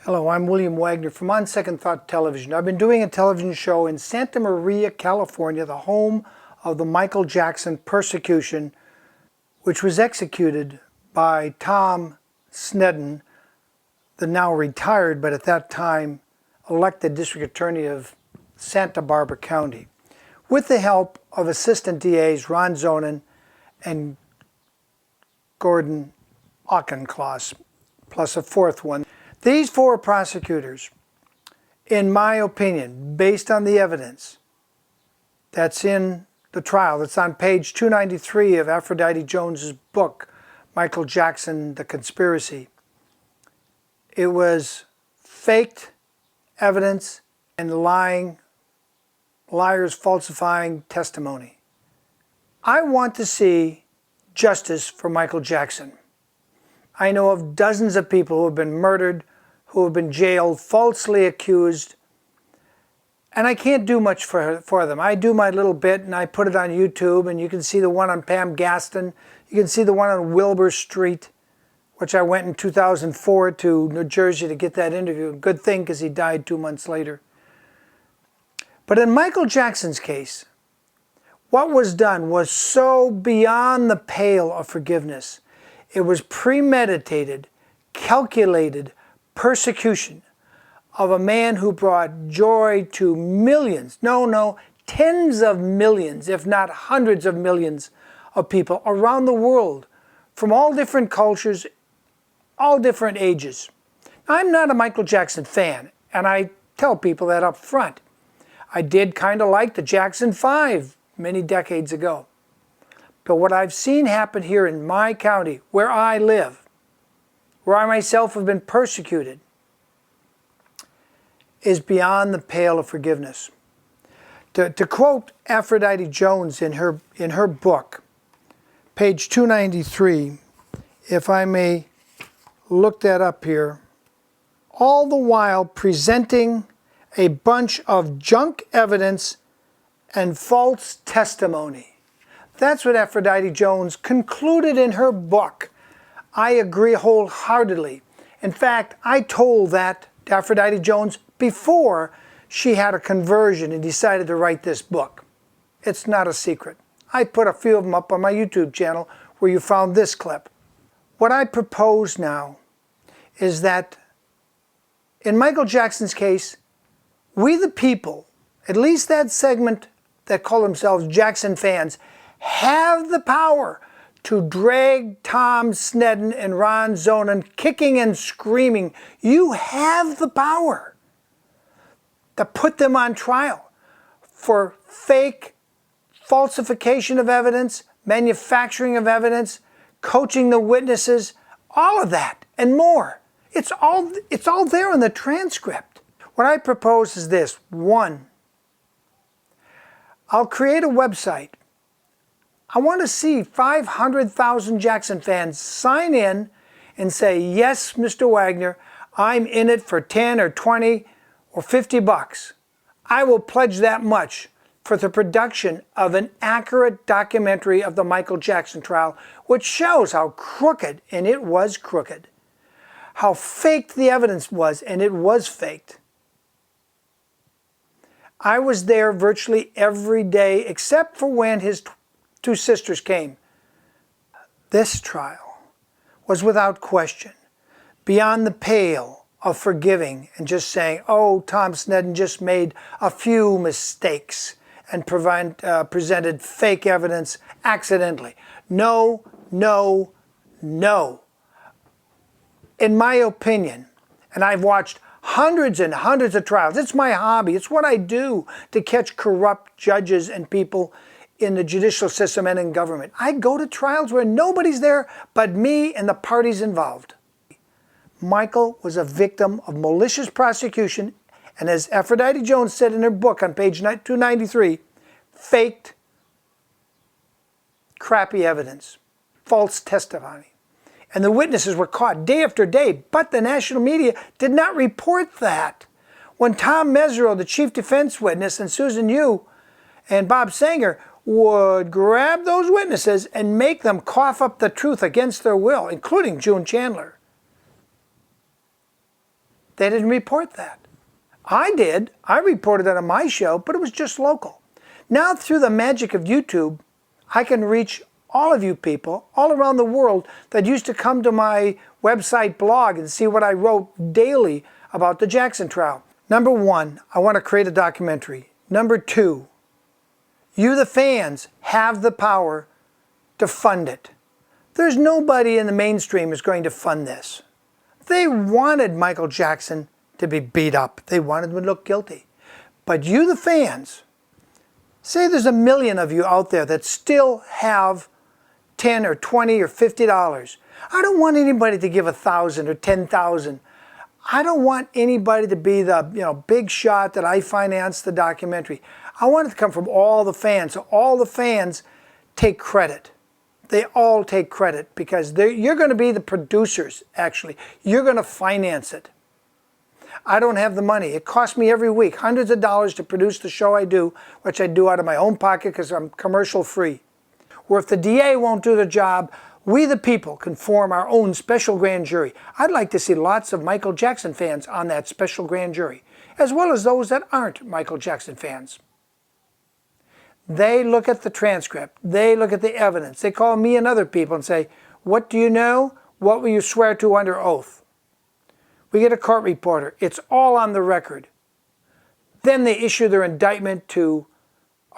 Hello, I'm William Wagener from On Second Thought Television. I've been doing a television show in Santa Maria, California, the home of the Michael Jackson persecution, which was executed by Tom Sneddon, the now retired, but at that time elected district attorney of Santa Barbara County, with the help of assistant DAs Ron Zonin and Gordon Auchincloss, plus a fourth one. These four prosecutors, in my opinion, based on the evidence that's in the trial, that's on page 293 of Aphrodite Jones's book, Michael Jackson, The Conspiracy, it was faked evidence and liars falsifying testimony. I want to see justice for Michael Jackson. I know of dozens of people who have been murdered, who have been jailed, falsely accused, and I can't do much for them. I do my little bit and I put it on YouTube, and you can see the one on Pam Gaston. You can see the one on Wilbur Street, which I went in 2004 to New Jersey to get that interview. Good thing, because he died 2 months later. But in Michael Jackson's case, what was done was so beyond the pale of forgiveness. It was premeditated, calculated persecution of a man who brought joy to millions, tens of millions, if not hundreds of millions of people around the world, from all different cultures, all different ages. I'm not a Michael Jackson fan, and I tell people that up front. I did kind of like the Jackson 5 many decades ago. But what I've seen happen here in my county, where I live, where I myself have been persecuted, is beyond the pale of forgiveness. To quote Aphrodite Jones in her book, page 293, if I may look that up here, all the while presenting a bunch of junk evidence and false testimony. That's what Aphrodite Jones concluded in her book. I agree wholeheartedly. In fact, I told that to Aphrodite Jones before she had a conversion and decided to write this book. It's not a secret. I put a few of them up on my YouTube channel where you found this clip. What I propose now is that in Michael Jackson's case, we the people, at least that segment that call themselves Jackson fans, have the power to drag Tom Sneddon and Ron Zonin kicking and screaming. You have the power to put them on trial for fake falsification of evidence, manufacturing of evidence, coaching the witnesses, all of that and more. It's all there in the transcript. What I propose is this. One, I'll create a website. I want to see 500,000 Jackson fans sign in and say, yes, Mr. Wagener, I'm in it for 10 or 20 or 50 bucks. I will pledge that much for the production of an accurate documentary of the Michael Jackson trial, which shows how crooked, and it was crooked, how faked the evidence was, and it was faked. I was there virtually every day except for when his two sisters came. This trial was without question beyond the pale of forgiving and just saying, oh, Tom Sneddon just made a few mistakes and presented fake evidence accidentally. No, no, no. In my opinion, and I've watched hundreds and hundreds of trials. It's my hobby. It's what I do to catch corrupt judges and people in the judicial system and in government. I go to trials where nobody's there but me and the parties involved. Michael was a victim of malicious prosecution, and as Aphrodite Jones said in her book on page 293, faked, crappy evidence, false testimony. And the witnesses were caught day after day, but the national media did not report that. When Tom Mesereau, the chief defense witness, and Susan Yu and Bob Sanger would grab those witnesses and make them cough up the truth against their will, including June Chandler. They didn't report that. I did. I reported that on my show, but it was just local. Now through the magic of YouTube, I can reach all of you people all around the world that used to come to my website blog and see what I wrote daily about the Jackson trial. Number one, I want to create a documentary. Number two, you the fans have the power to fund it. There's nobody in the mainstream who's going to fund this. They wanted Michael Jackson to be beat up. They wanted him to look guilty. But you the fans, say there's 1 million of you out there that still have $10 or $20 or $50. I don't want anybody to give 1,000 or 10,000. I don't want anybody to be the big shot that I financed the documentary. I want it to come from all the fans. So all the fans take credit. They all take credit because you're going to be the producers, actually. You're going to finance it. I don't have the money. It costs me every week hundreds of dollars to produce the show I do, which I do out of my own pocket because I'm commercial free. Or if the DA won't do the job, we the people can form our own special grand jury. I'd like to see lots of Michael Jackson fans on that special grand jury, as well as those that aren't Michael Jackson fans. They look at the transcript. They look at the evidence. They call me and other people and say, what do you know? What will you swear to under oath? We get a court reporter. It's all on the record. Then they issue their indictment to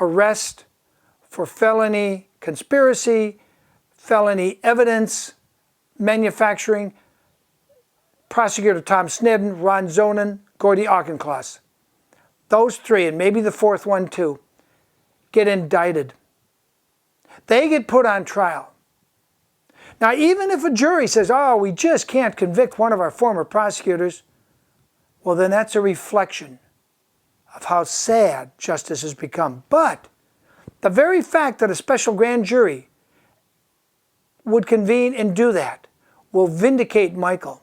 arrest for felony conspiracy, felony evidence manufacturing, Prosecutor Tom Snedden, Ron Zonen, Gordy Auchincloss. Those three, and maybe the fourth one too, get indicted. They get put on trial. Now, even if a jury says, oh, we just can't convict one of our former prosecutors, well, then that's a reflection of how sad justice has become. But the very fact that a special grand jury would convene and do that will vindicate Michael.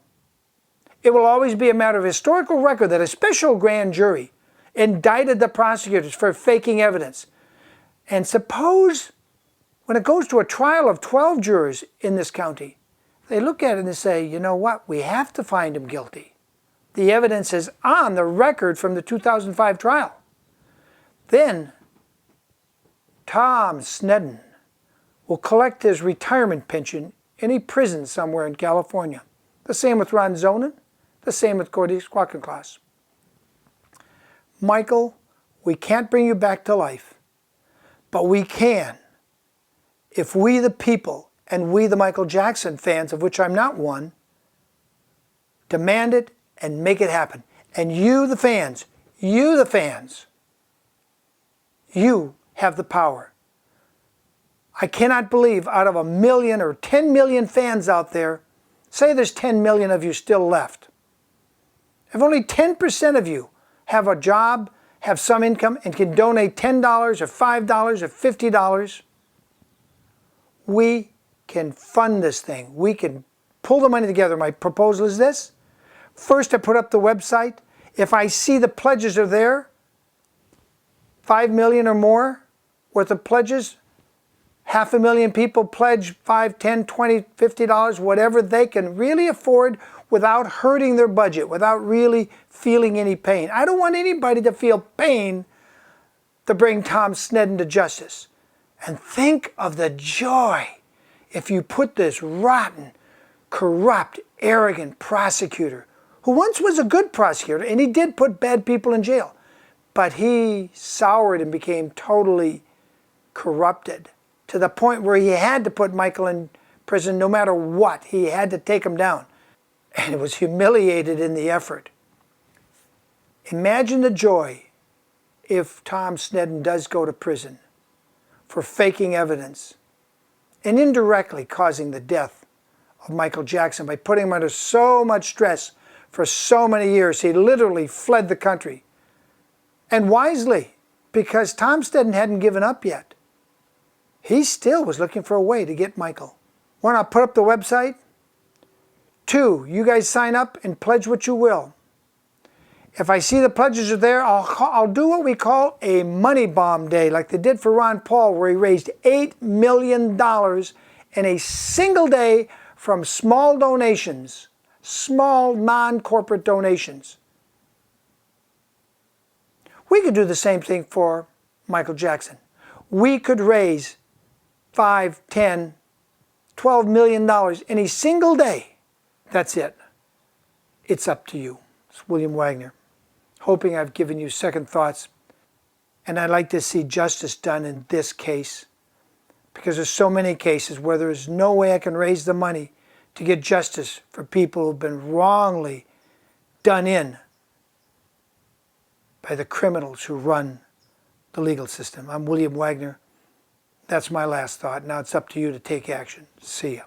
It will always be a matter of historical record that a special grand jury indicted the prosecutors for faking evidence. And suppose when it goes to a trial of 12 jurors in this county, they look at it and say, you know what, we have to find him guilty. The evidence is on the record from the 2005 trial. Then Tom Snedden will collect his retirement pension in a prison somewhere in California. The same with Ron Zonen, the same with Gordy Auchincloss. Michael, we can't bring you back to life, but we can if we the people and we the Michael Jackson fans, of which I'm not one, demand it and make it happen. And you the fans, you have the power. I cannot believe out of 1 million or 10 million fans out there, say there's 10 million of you still left. If only 10% of you have a job, have some income, and can donate $10 or $5 or $50, we can fund this thing. We can pull the money together. My proposal is this. First, I put up the website. If I see the pledges are there, 5 million or more worth of pledges, 500,000 people pledge $5, $10, $20, $50, whatever they can really afford without hurting their budget, without really feeling any pain. I don't want anybody to feel pain to bring Tom Snedden to justice. And think of the joy if you put this rotten, corrupt, arrogant prosecutor, who once was a good prosecutor, and he did put bad people in jail, but he soured and became totally corrupted to the point where he had to put Michael in prison no matter what. He had to take him down. And it was humiliated in the effort. Imagine the joy if Tom Snedden does go to prison for faking evidence and indirectly causing the death of Michael Jackson by putting him under so much stress for so many years. He literally fled the country. And wisely, because Tom Snedden hadn't given up yet. He still was looking for a way to get Michael. One, I'll put up the website. 2, you guys sign up and pledge what you will. If I see the pledges are there, I'll do what we call a money bomb day, like they did for Ron Paul, where he raised $8 million in a single day from small donations small non-corporate donations. We could do the same thing for Michael Jackson. We could raise $5, $10, $12 million in a single day. That's it. It's up to you. It's William Wagener. Hoping I've given you second thoughts. And I'd like to see justice done in this case, because there's so many cases where there's no way I can raise the money to get justice for people who've been wrongly done in by the criminals who run the legal system. I'm William Wagener. That's my last thought. Now it's up to you to take action. See ya.